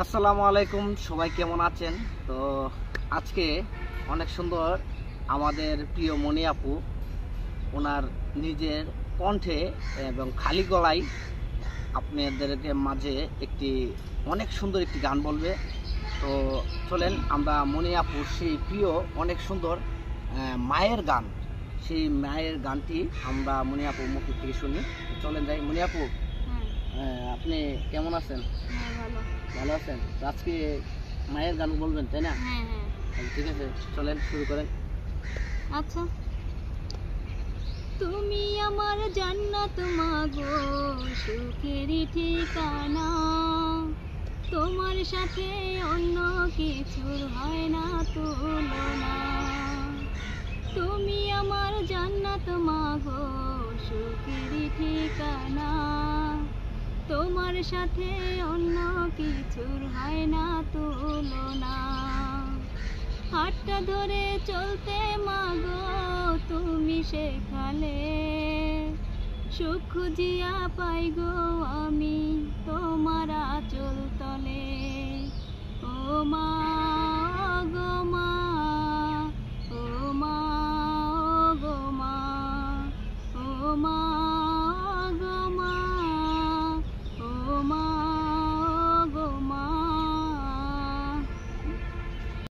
আসসালামু আলাইকুম, সবাই কেমন আছেন? তো আজকে অনেক সুন্দর আমাদের প্রিয় মনি আপু ওনার নিজের কণ্ঠে এবং খালি গলায় আপনাদেরকে মাঝে একটি অনেক সুন্দর একটি গান বলবে। তো চলেন আমরা মনি আপুর সেই প্রিয় অনেক সুন্দর মায়ের গান, সেই মায়ের গানটি আমরা মনি আপুর মুখ থেকে শুনি। চলেন যাই। মনি আপু, আপনি কেমন আছেন? ভালো আছেন? তো আজকে মায়ের গান বলবেন, তাই না? ঠিক আছে, চলেন শুরু করেন। আচ্ছা। তুমি আমার জান্নাত মাগো, সুখেরই ঠিকানা, তোমার সাথে অন্য কিছুর হয় না তুলনা। তুমি আমার জান্নাত মাগো, সুখেরই ঠিকানা, তোমার সাথে অন্য কিছুর হয় না তুলনা। হাতটা ধরে চলতে মাগো তুমি শেখালে, সুখ খুঁজিয়া পাই গো আমি তোমার আঁচল তলে।